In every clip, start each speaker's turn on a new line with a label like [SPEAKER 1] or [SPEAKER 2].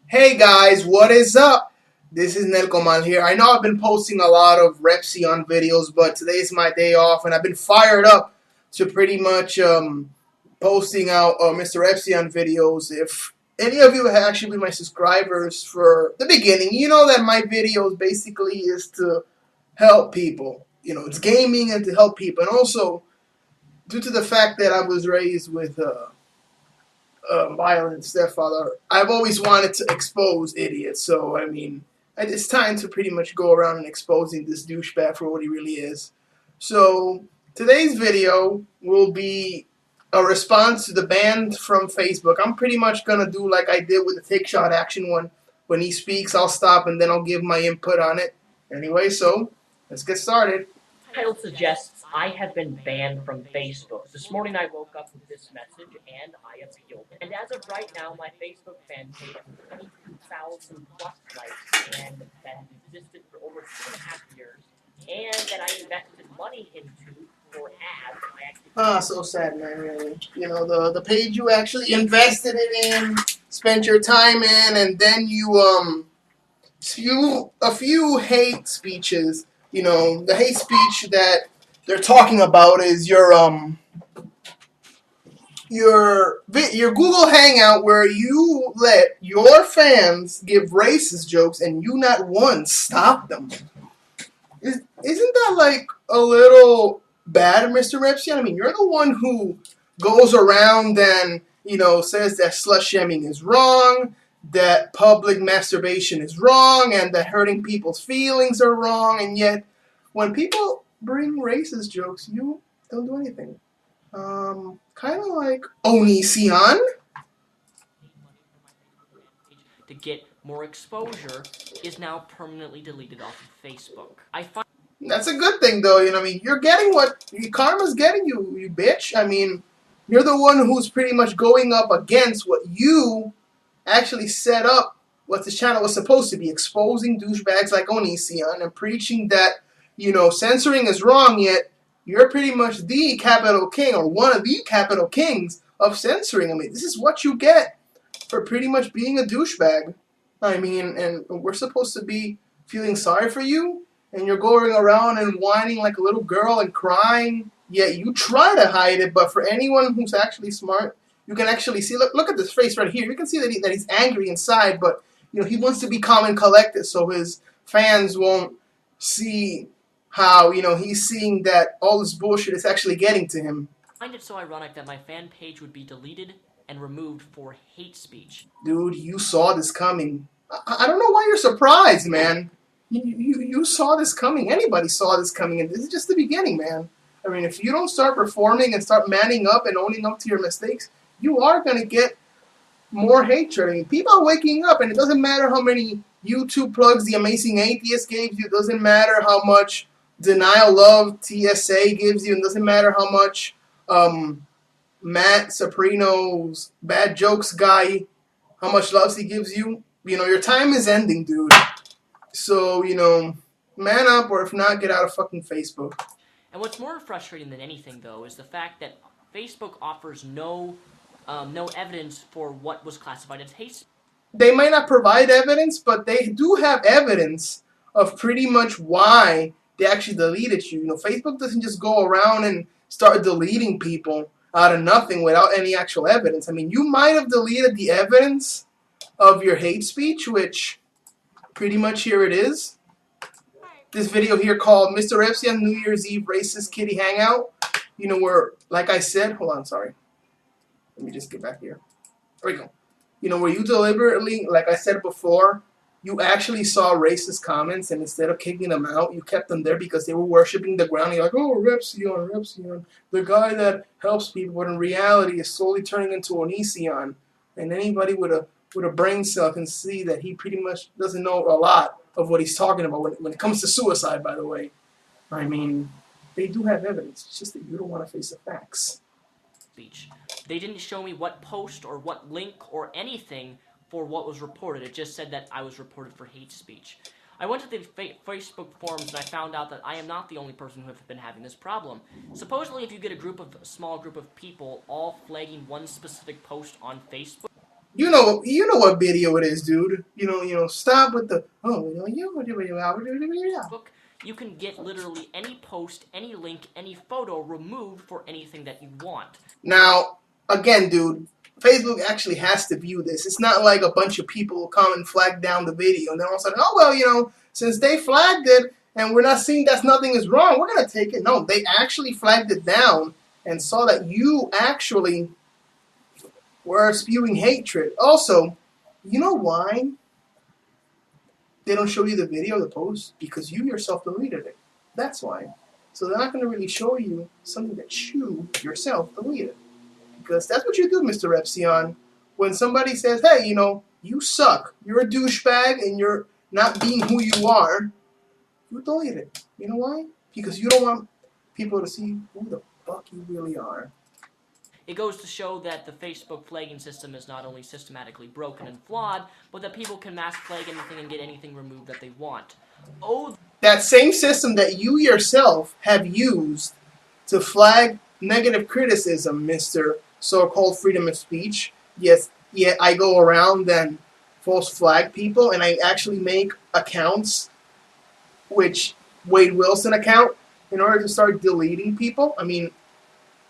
[SPEAKER 1] Hey guys, what is up? This is Nelcomal here. I know I've been posting a lot of Repsion videos, but today's my day off, and I've been fired up to pretty much posting out Mr. Repsion videos. If any of you have actually been my subscribers for the beginning, you know that my videos basically is to help people. You know, it's gaming and to help people, and also due to the fact that I was raised with violent stepfather, I've always wanted to expose idiots. So, I mean, it's time to pretty much go around and exposing this douchebag for what he really is. So, today's video will be a response to the ban from Facebook. I'm pretty much going to do like I did with the Take Shot Action one. When he speaks, I'll stop and then I'll give my input on it. Anyway, so let's get started.
[SPEAKER 2] Title suggests I have been banned from Facebook. This morning I woke up with this message and I appealed. And as of right now, my Facebook fan page has 22,000 plus likes and that has existed for over 2.5 years and that I invested money into for ads.
[SPEAKER 1] So sad, man, really. You know, the page you actually invested it in, spent your time in, and then a few hate speeches. You know, the hate speech that they're talking about is your Google Hangout where you let your fans give racist jokes and you not once stop them. Isn't that like a little bad, Mr. Repsian? I mean, you're the one who goes around and, says that slut shaming is wrong, that public masturbation is wrong, and that hurting people's feelings are wrong, and yet when people bring racist jokes, you don't do anything. Kind of like Onision.
[SPEAKER 2] To get more exposure is now permanently deleted off of Facebook.
[SPEAKER 1] That's a good thing, though. I mean, you're getting what karma's getting you, you bitch. I mean, you're the one who's pretty much going up against what you actually set up, what this channel was supposed to be, exposing douchebags like Onision and preaching that, censoring is wrong, yet you're pretty much the capital king or one of the capital kings of censoring. I mean, this is what you get for pretty much being a douchebag. I mean, and we're supposed to be feeling sorry for you, and you're going around and whining like a little girl and crying, yet you try to hide it, but for anyone who's actually smart, you can actually see, look at this face right here. You can see that he's angry inside, but he wants to be calm and collected so his fans won't see how, he's seeing that all this bullshit is actually getting to him.
[SPEAKER 2] I find it so ironic that my fan page would be deleted and removed for hate speech.
[SPEAKER 1] Dude, you saw this coming. I don't know why you're surprised, man. You saw this coming. Anybody saw this coming, and this is just the beginning, man. I mean, if you don't start performing and start manning up and owning up to your mistakes, you are going to get more hatred. I mean, people are waking up, and it doesn't matter how many YouTube plugs The Amazing Atheist gave you. It doesn't matter how much Denial Love TSA gives you. It doesn't matter how much Matt Soprino's Bad Jokes guy, how much love he gives you. Your time is ending, dude. So, man up, or if not, get out of fucking Facebook.
[SPEAKER 2] And what's more frustrating than anything, though, is the fact that Facebook offers no evidence for what was classified as hate.
[SPEAKER 1] They might not provide evidence, but they do have evidence of pretty much why they actually deleted you. Facebook doesn't just go around and start deleting people out of nothing without any actual evidence. I mean, you might have deleted the evidence of your hate speech, which pretty much here it is. This video here called Mr. Repsian New Year's Eve Racist Kitty Hangout. Where, like I said, hold on, sorry. Let me just get back here. There we go. Where you deliberately, like I said before, you actually saw racist comments, and instead of kicking them out, you kept them there because they were worshiping the ground. You're like, oh, Repsion, the guy that helps people, but in reality is slowly turning into Onision. And anybody with a brain cell can see that he pretty much doesn't know a lot of what he's talking about when it comes to suicide, by the way. I mean, they do have evidence. It's just that you don't want to face the facts.
[SPEAKER 2] Speech. They didn't show me what post or what link or anything for what was reported. It just said that I was reported for hate speech. I went to the Facebook forums and I found out that I am not the only person who have been having this problem. Supposedly, if you get a small group of people all flagging one specific post on Facebook,
[SPEAKER 1] You know what video it is, dude. Stop with the
[SPEAKER 2] You can get literally any post, any link, any photo removed for anything that you want.
[SPEAKER 1] Now, again, dude, Facebook actually has to view this. It's not like a bunch of people will come and flag down the video, and then all of a sudden, oh well, since they flagged it and we're not seeing that nothing is wrong, we're gonna take it. No, they actually flagged it down and saw that you actually were spewing hatred. Also, you know why they don't show you the video of the post? Because you yourself deleted it. That's why. So they're not going to really show you something that you yourself deleted. Because that's what you do, Mr. Epsilon. When somebody says, hey, you suck, you're a douchebag, and you're not being who you are, you delete it. You know why? Because you don't want people to see who the fuck you really are.
[SPEAKER 2] It goes to show that the Facebook flagging system is not only systematically broken and flawed, but that people can mass flag anything and get anything removed that they want.
[SPEAKER 1] That same system that you yourself have used to flag negative criticism, Mr. So-called freedom of speech, yet I go around and false flag people, and I actually make accounts, which Wade Wilson account, in order to start deleting people. I mean,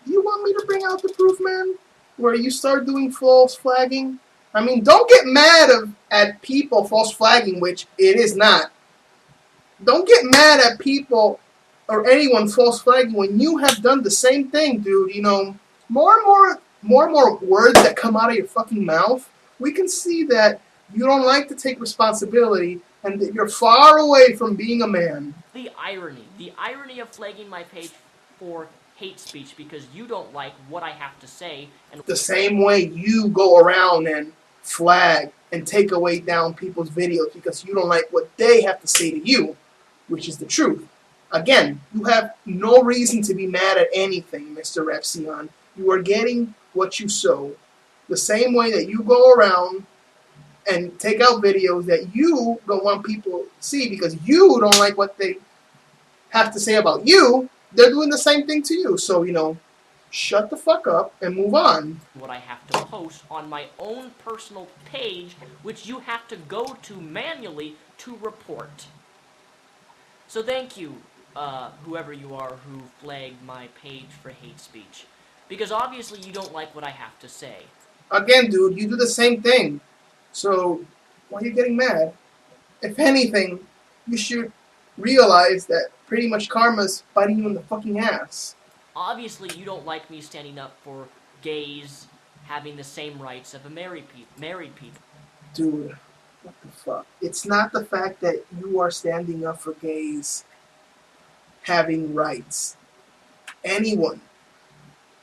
[SPEAKER 1] you want me to bring out the proof, man? Where you start doing false flagging? I mean, don't get mad at people false flagging, which it is not. Don't get mad at people or anyone false flagging when you have done the same thing, dude. More and more words that come out of your fucking mouth, we can see that you don't like to take responsibility and that you're far away from being a man.
[SPEAKER 2] The irony of flagging my page for hate speech because you don't like what I have to say. And
[SPEAKER 1] the same way you go around and flag and take away down people's videos because you don't like what they have to say to you, which is the truth. Again, you have no reason to be mad at anything, Mr. Epsilon. You are getting what you sow. The same way that you go around and take out videos that you don't want people to see because you don't like what they have to say about you, they're doing the same thing to you. So, shut the fuck up and move on.
[SPEAKER 2] What I have to post on my own personal page, which you have to go to manually to report. So thank you, whoever you are who flagged my page for hate speech. Because obviously you don't like what I have to say.
[SPEAKER 1] Again, dude, you do the same thing. So, why are you getting mad? If anything, you should realize that pretty much karma's biting you in the fucking ass.
[SPEAKER 2] Obviously, you don't like me standing up for gays having the same rights of married people.
[SPEAKER 1] Dude, what the fuck? It's not the fact that you are standing up for gays having rights. Anyone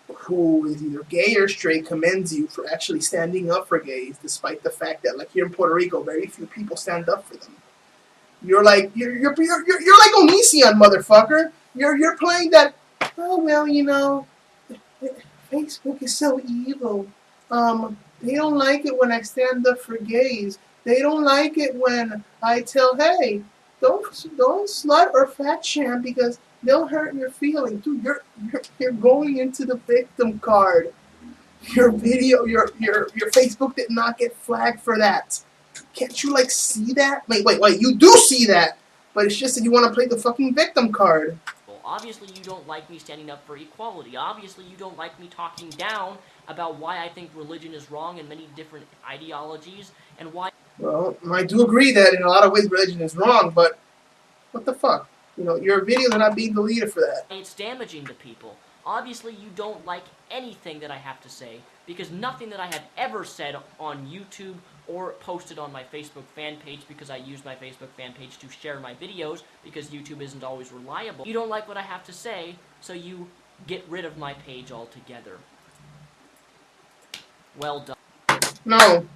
[SPEAKER 1] who is either gay or straight commends you for actually standing up for gays, despite the fact that, like here in Puerto Rico, very few people stand up for them. You're like Onision, motherfucker. You're playing that. Oh well, Facebook is so evil. They don't like it when I stand up for gays. They don't like it when I tell, hey, don't slut or fat shame because they'll hurt your feelings. Dude, you're going into the victim card. Your video, your Facebook did not get flagged for that. Can't you see that? Wait, you do see that, but it's just that you want to play the fucking victim card.
[SPEAKER 2] Well, obviously you don't like me standing up for equality. Obviously you don't like me talking down about why I think religion is wrong and many different ideologies, and why...
[SPEAKER 1] Well, I do agree that in a lot of ways religion is wrong, but what the fuck? Your videos are not being deleted for that.
[SPEAKER 2] It's damaging to people. Obviously you don't like anything that I have to say, because nothing that I have ever said on YouTube or posted on my Facebook fan page, because I use my Facebook fan page to share my videos, because YouTube isn't always reliable. You don't like what I have to say, so you get rid of my page altogether. Well done.
[SPEAKER 1] No.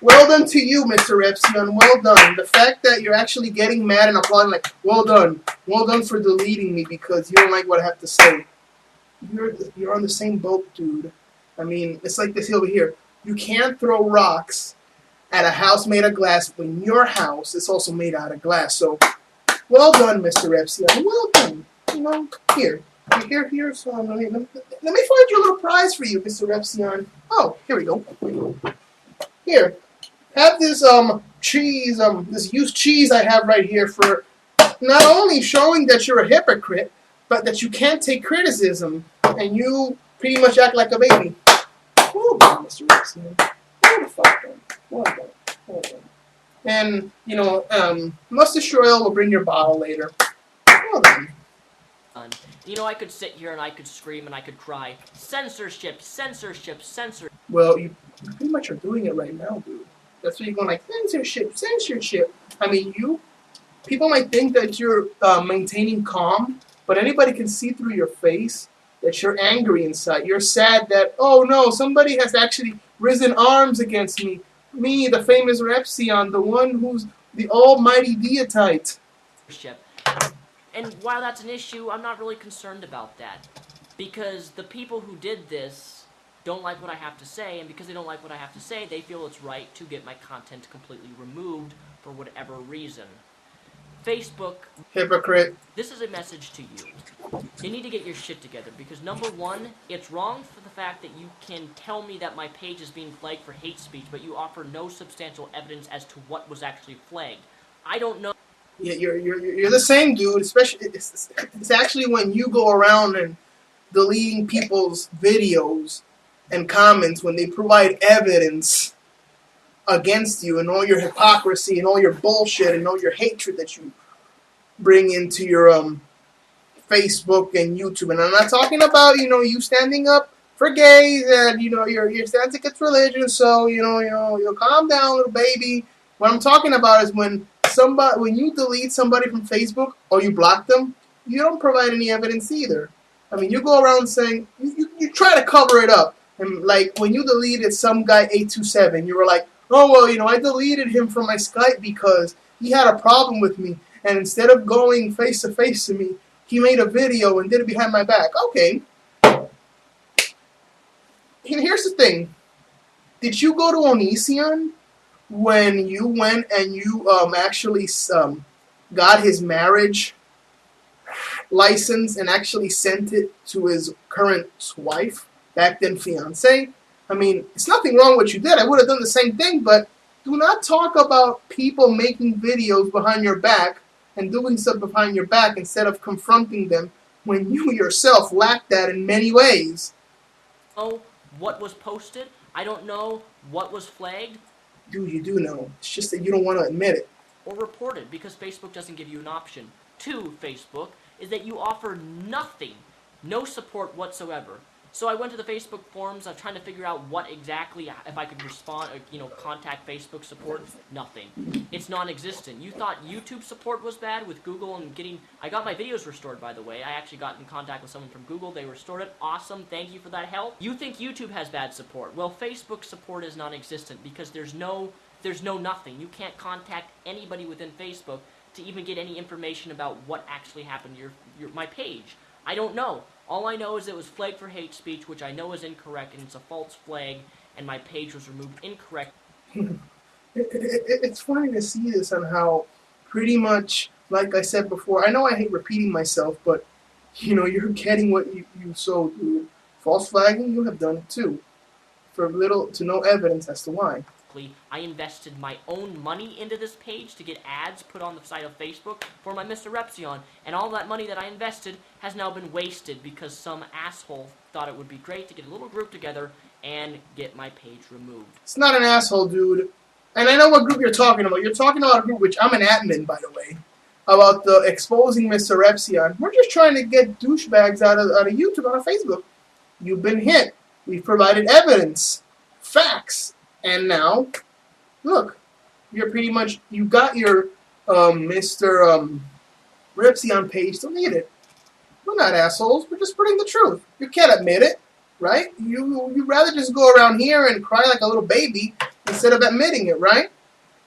[SPEAKER 1] Well done to you, Mr. Epsilon. Well done. The fact that you're actually getting mad and applauding, well done. Well done for deleting me because you don't like what I have to say. You're on the same boat, dude. I mean, it's like this over here. You can't throw rocks at a house made of glass when your house is also made out of glass. So, well done, Mr. Epsilon. Well done. Here. So let me find you a little prize for you, Mr. Epsilon. Oh, here we go. Here, have this cheese, this used cheese I have right here for not only showing that you're a hypocrite, but that you can't take criticism and you pretty much act like a baby. Well done, Mr. Rexon. Well the fuck done. Well done. Well done. And, Mustard Oil will bring your bottle later. Well done.
[SPEAKER 2] I could sit here and I could scream and I could cry. Censorship, censorship, censorship.
[SPEAKER 1] Well, you pretty much are doing it right now, dude. That's why you're going like, censorship, censorship. I mean, people might think that you're maintaining calm, but anybody can see through your face that you're angry inside. You're sad that, oh no, somebody has actually risen arms against me. Me, the famous Repsion, the one who's the almighty deitite.
[SPEAKER 2] And while that's an issue, I'm not really concerned about that. Because the people who did this don't like what I have to say, and because they don't like what I have to say, they feel it's right to get my content completely removed for whatever reason. Facebook,
[SPEAKER 1] hypocrite.
[SPEAKER 2] This is a message to you. You need to get your shit together, because number one, it's wrong for the fact that you can tell me that my page is being flagged for hate speech, but you offer no substantial evidence as to what was actually flagged. I don't know.
[SPEAKER 1] Yeah, you're the same, dude. Especially, it's actually when you go around and deleting people's videos and comments when they provide evidence against you and all your hypocrisy and all your bullshit and all your hatred that you bring into your Facebook and YouTube. And I'm not talking about you standing up for gays and you're standing against religion. So you'll calm down, little baby. What I'm talking about is when you delete somebody from Facebook or you block them, you don't provide any evidence either. I mean, you go around saying you try to cover it up. And like when you deleted some guy 827, you were like, oh well, I deleted him from my Skype because he had a problem with me, and instead of going face to face to me, he made a video and did it behind my back. Okay. And here's the thing: did you go to Onision when you went and you actually got his marriage license and actually sent it to his current wife, back then fiance? I mean, it's nothing wrong with what you did. I would have done the same thing, but do not talk about people making videos behind your back and doing stuff behind your back instead of confronting them when you yourself lack that in many ways.
[SPEAKER 2] Oh, what was posted? I don't know what was flagged.
[SPEAKER 1] Dude, you do know. It's just that you don't want to admit it.
[SPEAKER 2] Or reported, because Facebook doesn't give you an option. To Facebook is that you offer nothing, no support whatsoever. So I went to the Facebook forums, I'm trying to figure out what exactly, if I could respond, or, contact Facebook support. Nothing. It's non-existent. You thought YouTube support was bad with Google and I got my videos restored, by the way. I actually got in contact with someone from Google. They restored it. Awesome. Thank you for that help. You think YouTube has bad support. Well, Facebook support is non-existent because there's no nothing. You can't contact anybody within Facebook to even get any information about what actually happened to my page. I don't know. All I know is it was flagged for hate speech, which I know is incorrect, and it's a false flag, and my page was removed incorrect.
[SPEAKER 1] It's funny to see this on how pretty much, like I said before, I know I hate repeating myself, but, you're getting what you sowed, dude. False flagging, you have done it too, for little to no evidence as to why.
[SPEAKER 2] I invested my own money into this page to get ads put on the side of Facebook for my Mr. Repsion, and all that money that I invested has now been wasted because some asshole thought it would be great to get a little group together and get my page removed.
[SPEAKER 1] It's not an asshole, dude. And I know what group you're talking about. You're talking about a group which I'm an admin, by the way, about the exposing Mr. Repsion. We're just trying to get douchebags out of YouTube on Facebook. You've been hit. We've provided evidence, facts. And now, look, you're pretty much, you got your Mr. Repsion page deleted. We're not assholes. We're just putting the truth. You can't admit it, right? You'd rather just go around here and cry like a little baby instead of admitting it, right?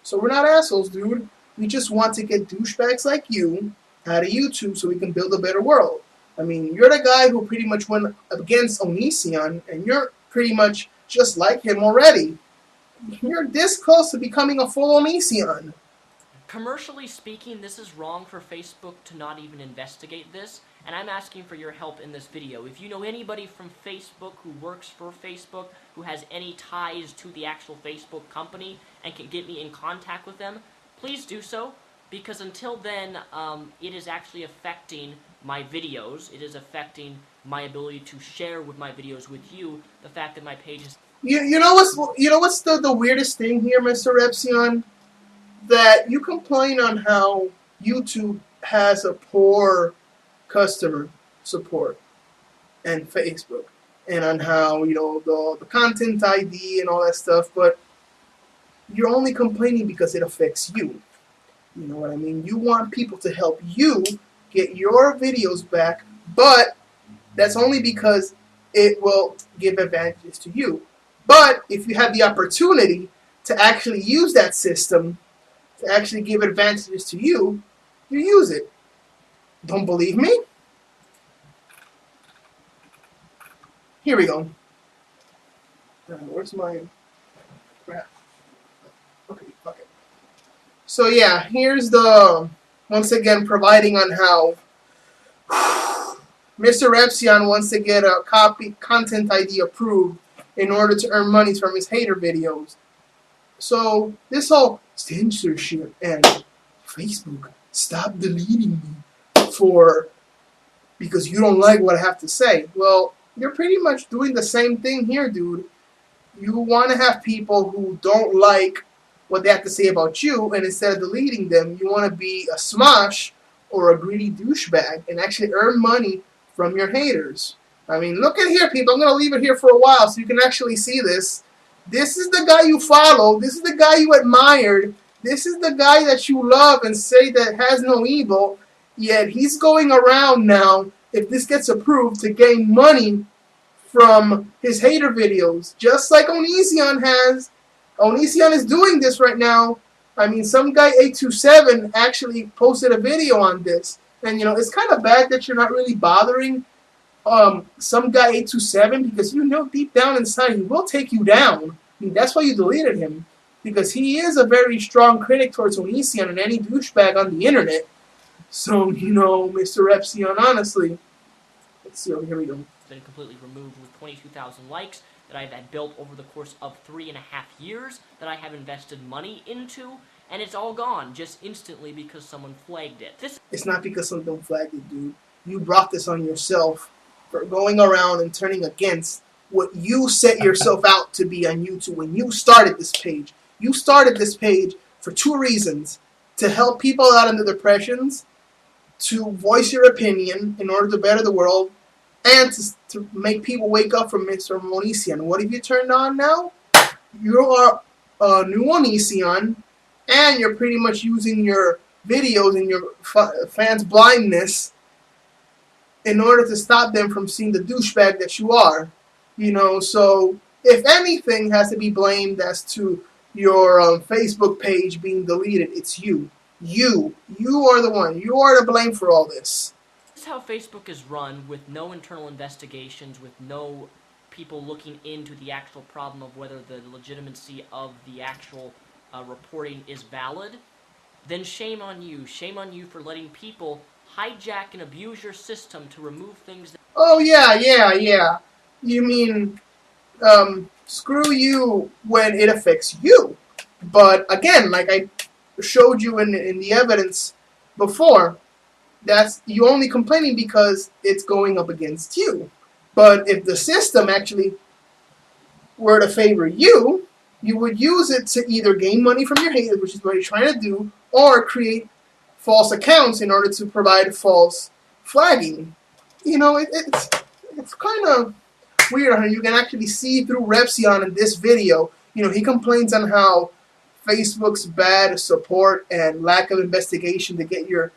[SPEAKER 1] So we're not assholes, dude. We just want to get douchebags like you out of YouTube so we can build a better world. I mean, you're the guy who pretty much went against Onision, and you're pretty much just like him already. You're this close to becoming a full Onision.
[SPEAKER 2] Commercially speaking, this is wrong for Facebook to not even investigate this, and I'm asking for your help in this video. If you know anybody from Facebook who works for Facebook, who has any ties to the actual Facebook company, and can get me in contact with them, please do so, because until then, it is actually affecting my videos. It is affecting my ability to share with my videos with you the fact that my page is...
[SPEAKER 1] You know what's the weirdest thing here, Mr. Epsilon? That you complain on how YouTube has a poor customer support and Facebook, and on how the content ID and all that stuff, but you're only complaining because it affects you. You know what I mean? You want people to help you get your videos back, but that's only because it will give advantages to you. But if you have the opportunity to actually use that system to actually give advantages to you, you use it. Don't believe me? Here we go. Where's my crap? Okay, fuck it. So yeah, here's the, once again, providing on how Mr. Epsilon wants to get a content ID approved in order to earn money from his hater videos. So this whole censorship and Facebook, stop deleting me because you don't like what I have to say. Well, you're pretty much doing the same thing here, dude. You want to have people who don't like what they have to say about you, and instead of deleting them, you want to be a smosh or a greedy douchebag and actually earn money from your haters. I mean, look at here, people. I'm going to leave it here for a while so you can actually see this. This is the guy you follow. This is the guy you admired. This is the guy that you love and say that has no evil. Yet he's going around now, if this gets approved, to gain money from his hater videos. Just like Onision has. Onision is doing this right now. I mean, some guy, 827, actually posted a video on this. And, it's kind of bad that you're not really bothering some guy 827, because deep down inside he will take you down. I mean, that's why you deleted him, because he is a very strong critic towards Onision and any douchebag on the internet. So, Mr. Epsilon, honestly, let's see, here we go.
[SPEAKER 2] It's been completely removed with 22,000 likes that I've had built over the course of 3.5 years that I have invested money into, and it's all gone just instantly because someone flagged it.
[SPEAKER 1] It's not because someone flagged it, dude. You brought this on yourself for going around and turning against what you set yourself out to be on YouTube when you started this page. You started this page for 2 reasons: to help people out in the depressions, to voice your opinion in order to better the world, and to make people wake up from Mr. Onision. What have you turned on now? You are a new Onision, and you're pretty much using your videos and your fans' blindness in order to stop them from seeing the douchebag that you are. So if anything has to be blamed as to your Facebook page being deleted, it's you. You are the one. You are to blame for all this.
[SPEAKER 2] This is how Facebook is run, with no internal investigations, with no people looking into the actual problem of whether the legitimacy of the actual reporting is valid. Then shame on you. Shame on you for letting people hijack and abuse your system to remove things that...
[SPEAKER 1] Oh, yeah. You mean, screw you when it affects you. But again, like I showed you in the evidence before, that's you only complaining because it's going up against you. But if the system actually were to favor you, you would use it to either gain money from your haters, which is what you're trying to do, or create false accounts in order to provide false flagging. It's kind of weird how you can actually see through Repsion in this video. He complains on how Facebook's bad support and lack of investigation to get your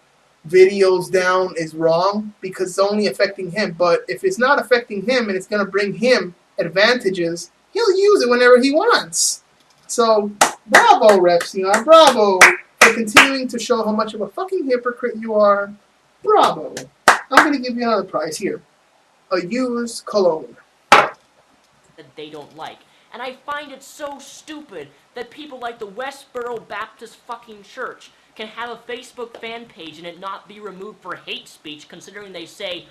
[SPEAKER 1] videos down is wrong because it's only affecting him. But if it's not affecting him and it's going to bring him advantages, he'll use it whenever he wants. So, bravo, Repsion. Bravo for continuing to show how much of a fucking hypocrite you are. Bravo. I'm going to give you another prize here. A used cologne.
[SPEAKER 2] That they don't like. And I find it so stupid that people like the Westboro Baptist fucking Church can have a Facebook fan page and it not be removed for hate speech, considering they say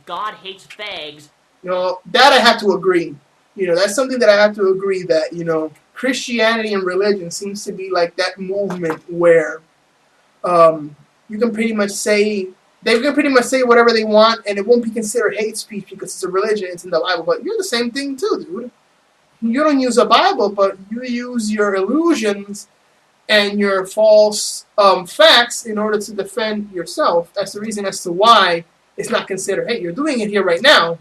[SPEAKER 2] God hates fags.
[SPEAKER 1] That I have to agree. That's something that I have to agree that, Christianity and religion seems to be like that movement where you can pretty much say, they can pretty much say whatever they want and it won't be considered hate speech because it's a religion, it's in the Bible. But you're the same thing too, dude. You don't use a Bible, but you use your illusions and your false facts in order to defend yourself. That's the reason as to why it's not considered hate. You're doing it here right now.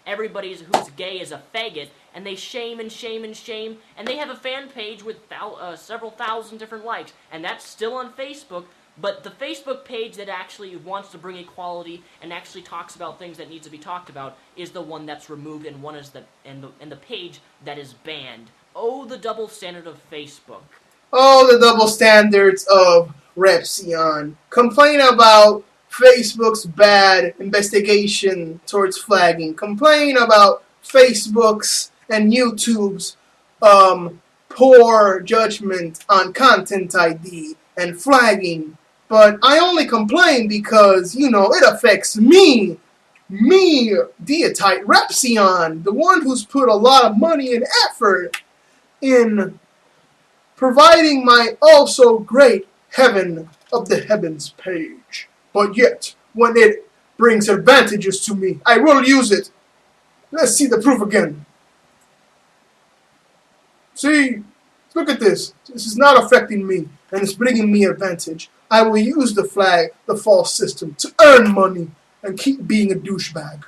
[SPEAKER 2] Everybody who's gay is a faggot, and they shame and shame and shame, and they have a fan page with several thousand different likes, and that's still on Facebook. But the Facebook page that actually wants to bring equality and actually talks about things that need to be talked about is the one that's removed, and one is the page that is banned. Oh, the double standard of Facebook.
[SPEAKER 1] Oh, the double standards of Repzion. Complain about Facebook's bad investigation towards flagging. Complain about Facebook's and YouTube's poor judgment on content ID and flagging. But I only complain because, it affects me, Deotite Repzion, the one who's put a lot of money and effort in providing my also great Heaven of the Heavens page. But yet, when it brings advantages to me, I will use it. Let's see the proof again. See, look at this. This is not affecting me, and it's bringing me advantage. I will use the flag, the false system, to earn money and keep being a douchebag.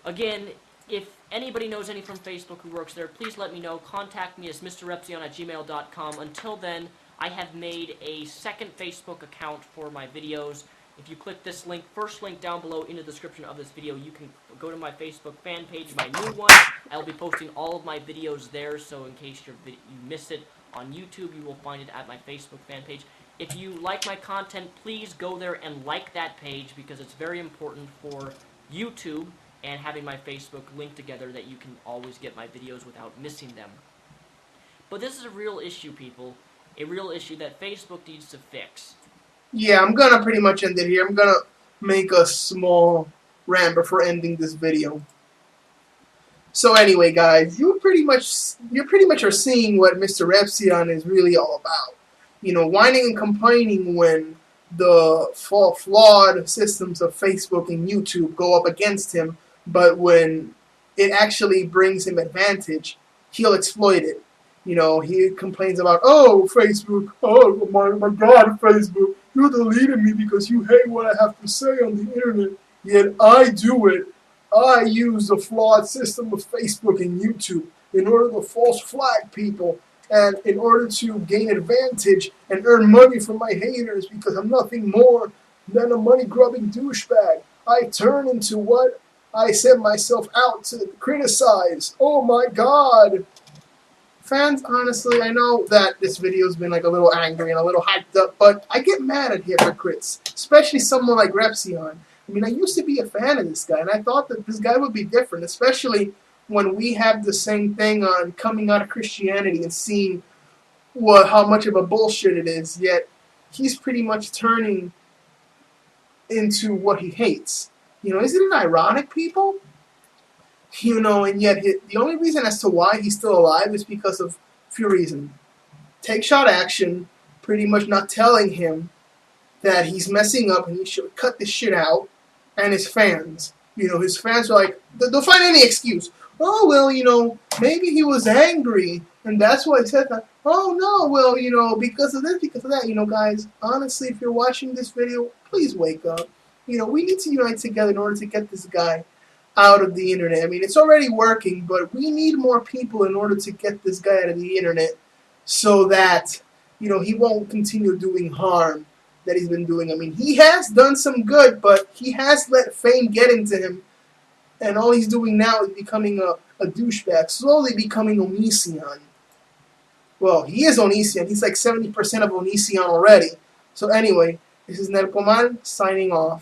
[SPEAKER 2] Again, if anybody knows any from Facebook who works there, please let me know. Contact me as mrrepzion@gmail.com. Until then, I have made a second Facebook account for my videos. If you click this link, first link down below in the description of this video, you can go to my Facebook fan page, my new one. I'll be posting all of my videos there, so in case you miss it on YouTube, you will find it at my Facebook fan page. If you like my content, please go there and like that page, because it's very important for YouTube and having my Facebook linked together that you can always get my videos without missing them. But this is a real issue, people. A real issue that Facebook needs to fix.
[SPEAKER 1] Yeah, I'm gonna pretty much end it here. I'm gonna make a small rant before ending this video. So anyway, guys, you pretty much are seeing what Mr. Repzion is really all about. Whining and complaining when the flawed systems of Facebook and YouTube go up against him, but when it actually brings him advantage, he'll exploit it. He complains about, oh, Facebook, oh, my God, Facebook, you deleted me because you hate what I have to say on the internet, yet I do it. I use the flawed system of Facebook and YouTube in order to false flag people and in order to gain advantage and earn money from my haters because I'm nothing more than a money-grubbing douchebag. I turn into what I set myself out to criticize. Oh my God. Fans, honestly, I know that this video's been like a little angry and a little hyped up, but I get mad at hypocrites, especially someone like Repzion. I mean, I used to be a fan of this guy, and I thought that this guy would be different, especially when we have the same thing on coming out of Christianity and seeing how much of a bullshit it is, yet he's pretty much turning into what he hates. Isn't it ironic, people? And yet the only reason as to why he's still alive is because of a few reasons. Take Shot Action pretty much not telling him that he's messing up and he should cut this shit out, and his fans. His fans are like, they'll find any excuse. Oh, well, maybe he was angry, and that's why he said that. Oh, no, well, because of this, because of that. Guys, honestly, if you're watching this video, please wake up. We need to unite together in order to get this guy out of the internet. I mean, it's already working, but we need more people in order to get this guy out of the internet so that, he won't continue doing harm that he's been doing. I mean, he has done some good, but he has let fame get into him, and all he's doing now is becoming a douchebag, slowly becoming Onision. Well, he is Onision. He's like 70% of Onision already. So anyway, this is Nercoman signing off.